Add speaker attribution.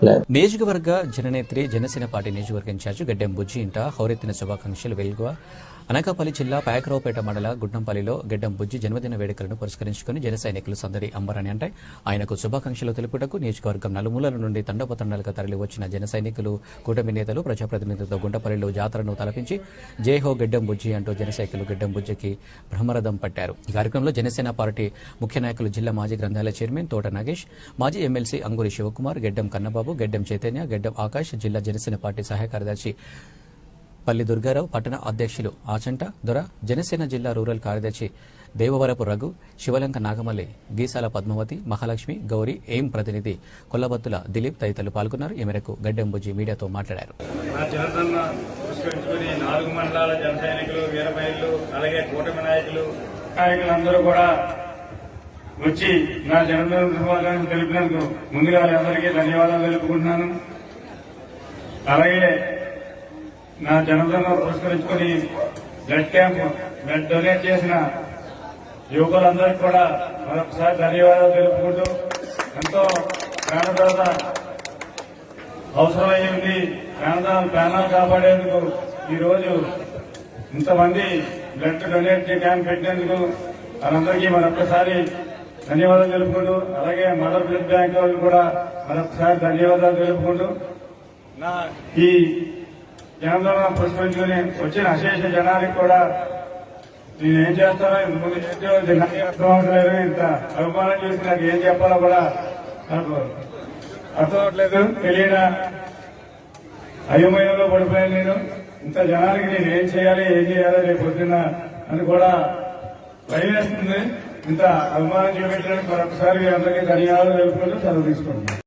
Speaker 1: నియోజకవర్గ జననేత్రి జనసేన పార్టీ నియోజకవర్గ ఇన్ఛార్జి గడ్డెం బుజ్జి ఇంట హౌరెత్తిన శుభాకాంక్షలు వెలుగువ అనకాపల్లి జిల్లా పాయకరావుపేట మండల గుడ్డంపల్లిలో గడ్డెం బుజ్జి జన్మదిన వేడుకలను పురస్కరించుకుని జన సైనికులు సందడి అంబరని అంటే ఆయనకు శుభాకాంక్షలు తెలుపుటకు నియోజకవర్గం నలుమూలల నుండి తండోపతండాలుగా తరలి వచ్చిన జన సైనికులు కూటమి నేతలు ప్రజాప్రతినిధులతో గుంటపల్లిలో జాతరను తలపించి జై హో గడ్డెం బుజ్జి అంటూ జన సైనికులు గడ్డెం బుజ్జికి బ్రహ్మరథం పట్టారు. ఈ కార్యక్రమంలో జనసేన పార్టీ ముఖ్య నాయకులు జిల్లా మాజీ గ్రంథాలయ చైర్మన్ తోట నాగేష్, మాజీ ఎమ్మెల్సీ అంగూరి శివకుమార్, గడ్డెం కన్నబాబు, గడ్డెం చైతన్య, గడ్డెం ఆకాష్, జిల్లా జనసేన పార్టీ సహాయ కార్యదర్శి పల్లి దుర్గారావు, పట్టణ అధ్యక్షులు ఆచంట దొర, జనసేన జిల్లా రూరల్ కార్యదర్శి దేవవరపు రఘు, శివలంక నాగమల్లి, గీసాల పద్మావతి, మహాలక్ష్మి, గౌరీ, ఎయిం ప్రతినిధి కొల్లబత్తుల దిలీప్ తదితరులు పాల్గొన్నారు. ఈ మేరకు గడ్డెం బుజ్జి మీడియాతో మాట్లాడారు.
Speaker 2: నాయకులందరూ కూడా వచ్చి నా జన్మదిన శుభాకాంక్షలు తెలిపినందుకు ముందుగా అందరికీ ధన్యవాదాలు తెలుపుకుంటున్నాను. అలాగే నా జన్మదినం పురస్కరించుకుని బ్లడ్ డొనేట్ చేసిన యువకులందరికీ కూడా మరొకసారి ధన్యవాదాలు తెలుపుకుంటూ, ఎంతో ప్రాణదాత అవసరమైంది, ప్రాణాలు కాపాడేందుకు ఈరోజు ఇంతమంది బ్లడ్ డొనేట్ క్యాంప్ పెట్టినందుకు వాళ్ళందరికీ మరొకసారి ధన్యవాదాలు తెలుపుకుంటూ, అలాగే మదర్ బ్లడ్ బ్యాంక్ వాళ్ళకి కూడా మరొకసారి ధన్యవాదాలు తెలుపుకుంటూ, నా ఈ జనందరం పురస్కరించుకుని వచ్చిన అశేష జనానికి కూడా నేనేం చేస్తానో ముందు నాకు అర్థం అవట్లేదు. ఇంత అభిమానం చేసి నాకు ఏం చెప్పాలో కూడా నాకు అర్థం అవట్లేదు. తెలియన అయోమయంలో పడిపోయాను నేను. ఇంత జనానికి నేను ఏం చేయాలో రేపు పొద్దున్న అని కూడా భయం వేస్తుంది. ఇంత అభిమానం చూపించడానికి మరొకసారి అందరికీ ధన్యవాదాలు తెలుపుకుంటూ సెలవు తీసుకుంటున్నాను.